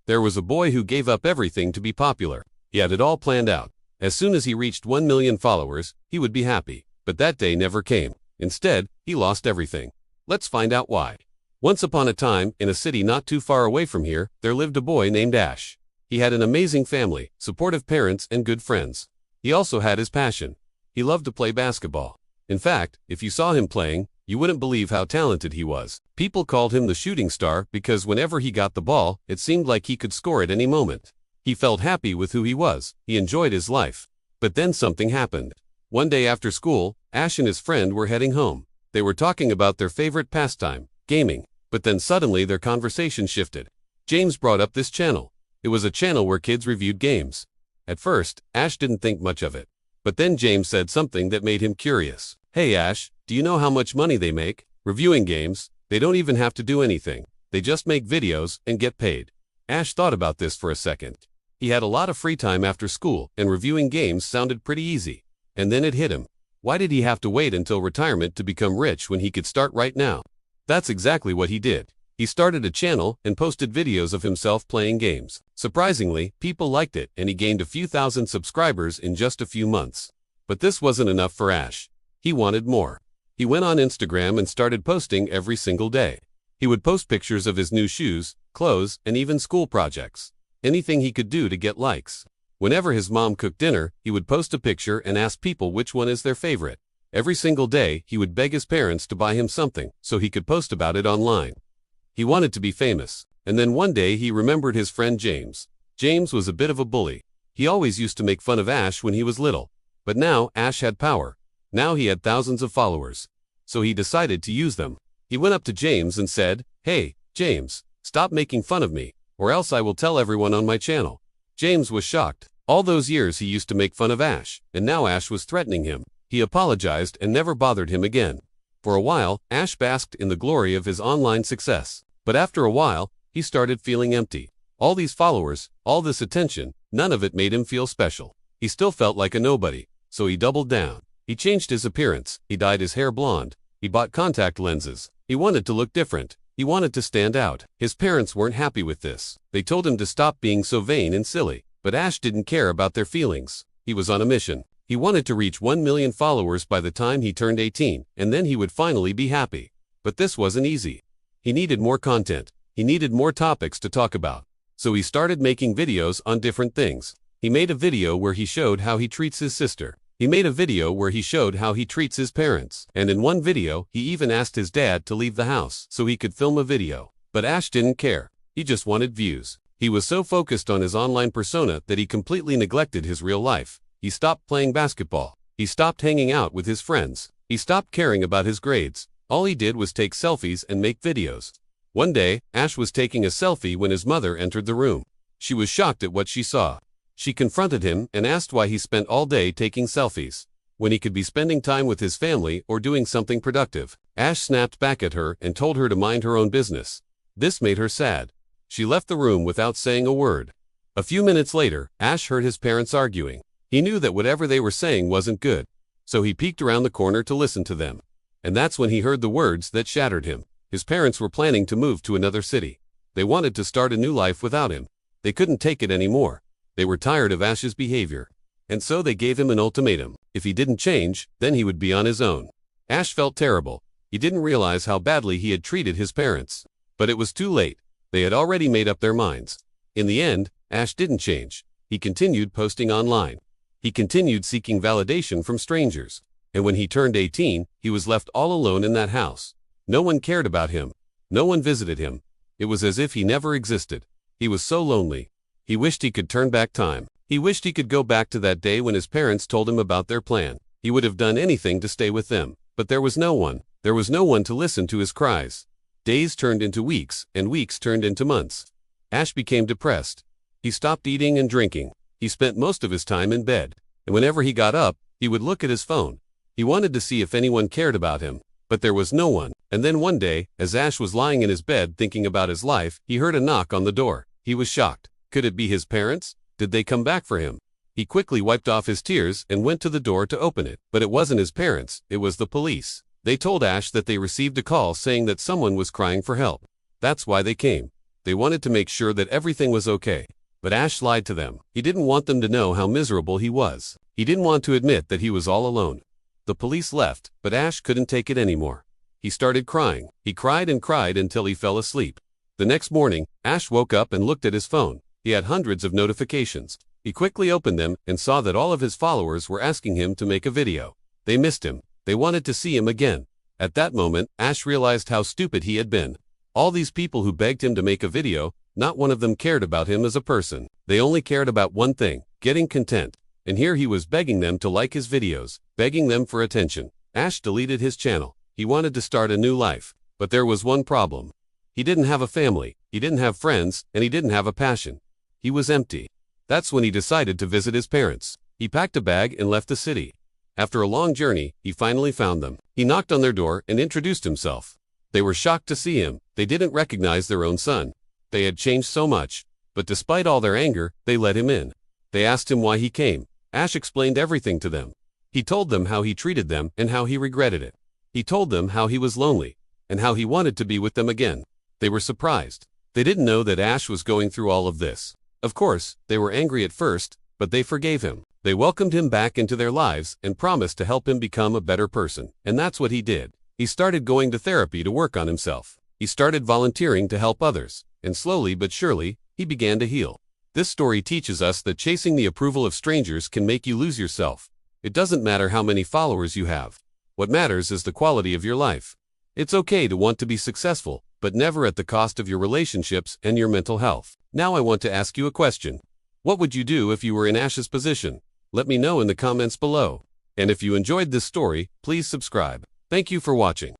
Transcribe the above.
There was a boy who gave up everything to be popular. He had it all planned out. As soon as he reached 1 million followers, he would be happy. But that day never came. Instead, he lost everything. Let's find out why. Once upon a time, in a city not too far away from here, there lived a boy named Ash. He had an amazing family, supportive parents, and good friends. He also had his passion. He loved to play basketball. In fact, if you saw him playing, you wouldn't believe how talented he was. People called him the shooting star because whenever he got the ball, it seemed like he could score at any moment. He felt happy with who he was. He enjoyed his life. But then something happened. One day after school, Ash and his friend were heading home. They were talking about their favorite pastime, gaming. But then suddenly their conversation shifted. James brought up this channel. It was a channel where kids reviewed games. At first, Ash didn't think much of it. But then James said something that made him curious. "Hey Ash, do you know how much money they make? Reviewing games, they don't even have to do anything. They just make videos and get paid." Ash thought about this for a second. He had a lot of free time after school, and reviewing games sounded pretty easy. And then it hit him. Why did he have to wait until retirement to become rich when he could start right now? That's exactly what he did. He started a channel and posted videos of himself playing games. Surprisingly, people liked it, and he gained a few thousand subscribers in just a few months. But this wasn't enough for Ash. He wanted more. He went on Instagram and started posting every single day. He would post pictures of his new shoes, clothes, and even school projects. Anything he could do to get likes. Whenever his mom cooked dinner, he would post a picture and ask people which one is their favorite. Every single day, he would beg his parents to buy him something so he could post about it online. He wanted to be famous. And then one day he remembered his friend James. James was a bit of a bully. He always used to make fun of Ash when he was little. But now Ash had power. Now he had thousands of followers. So he decided to use them. He went up to James and said, "Hey, James, stop making fun of me, or else I will tell everyone on my channel." James was shocked. All those years he used to make fun of Ash, and now Ash was threatening him. He apologized and never bothered him again. For a while, Ash basked in the glory of his online success. But after a while, he started feeling empty. All these followers, all this attention, none of it made him feel special. He still felt like a nobody, so he doubled down. He changed his appearance. He dyed his hair blonde. He bought contact lenses. He wanted to look different. He wanted to stand out. His parents weren't happy with this. They told him to stop being so vain and silly. But Ash didn't care about their feelings. He was on a mission. He wanted to reach 1 million followers by the time he turned 18, and then he would finally be happy. But this wasn't easy. He needed more content. He needed more topics to talk about. So he started making videos on different things. He made a video where he showed how he treats his sister. He made a video where he showed how he treats his parents. And in one video, he even asked his dad to leave the house so he could film a video. But Ash didn't care. He just wanted views. He was so focused on his online persona that he completely neglected his real life. He stopped playing basketball. He stopped hanging out with his friends. He stopped caring about his grades. All he did was take selfies and make videos. One day, Ash was taking a selfie when his mother entered the room. She was shocked at what she saw. She confronted him and asked why he spent all day taking selfies, when he could be spending time with his family or doing something productive. Ash snapped back at her and told her to mind her own business. This made her sad. She left the room without saying a word. A few minutes later, Ash heard his parents arguing. He knew that whatever they were saying wasn't good, so he peeked around the corner to listen to them. And that's when he heard the words that shattered him. His parents were planning to move to another city. They wanted to start a new life without him. They couldn't take it anymore. They were tired of Ash's behavior. And so they gave him an ultimatum. If he didn't change, then he would be on his own. Ash felt terrible. He didn't realize how badly he had treated his parents. But it was too late. They had already made up their minds. In the end, Ash didn't change. He continued posting online. He continued seeking validation from strangers. And when he turned 18, he was left all alone in that house. No one cared about him. No one visited him. It was as if he never existed. He was so lonely. He wished he could turn back time. He wished he could go back to that day when his parents told him about their plan. He would have done anything to stay with them. But there was no one. There was no one to listen to his cries. Days turned into weeks, and weeks turned into months. Ash became depressed. He stopped eating and drinking. He spent most of his time in bed. And whenever he got up, he would look at his phone. He wanted to see if anyone cared about him. But there was no one. And then one day, as Ash was lying in his bed thinking about his life, he heard a knock on the door. He was shocked. Could it be his parents? Did they come back for him? He quickly wiped off his tears and went to the door to open it. But it wasn't his parents, it was the police. They told Ash that they received a call saying that someone was crying for help. That's why they came. They wanted to make sure that everything was okay. But Ash lied to them. He didn't want them to know how miserable he was. He didn't want to admit that he was all alone. The police left, but Ash couldn't take it anymore. He started crying. He cried and cried until he fell asleep. The next morning, Ash woke up and looked at his phone. He had hundreds of notifications. He quickly opened them and saw that all of his followers were asking him to make a video. They missed him. They wanted to see him again. At that moment, Ash realized how stupid he had been. All these people who begged him to make a video, not one of them cared about him as a person. They only cared about one thing, getting content. And here he was begging them to like his videos, begging them for attention. Ash deleted his channel. He wanted to start a new life. But there was one problem. He didn't have a family, he didn't have friends, and he didn't have a passion. He was empty. That's when he decided to visit his parents. He packed a bag and left the city. After a long journey, he finally found them. He knocked on their door and introduced himself. They were shocked to see him. They didn't recognize their own son. They had changed so much. But despite all their anger, they let him in. They asked him why he came. Ash explained everything to them. He told them how he treated them and how he regretted it. He told them how he was lonely and how he wanted to be with them again. They were surprised. They didn't know that Ash was going through all of this. Of course, they were angry at first, but they forgave him. They welcomed him back into their lives and promised to help him become a better person. And that's what he did. He started going to therapy to work on himself. He started volunteering to help others. And slowly but surely, he began to heal. This story teaches us that chasing the approval of strangers can make you lose yourself. It doesn't matter how many followers you have. What matters is the quality of your life. It's okay to want to be successful, but never at the cost of your relationships and your mental health. Now I want to ask you a question. What would you do if you were in Ash's position? Let me know in the comments below. And if you enjoyed this story, please subscribe. Thank you for watching.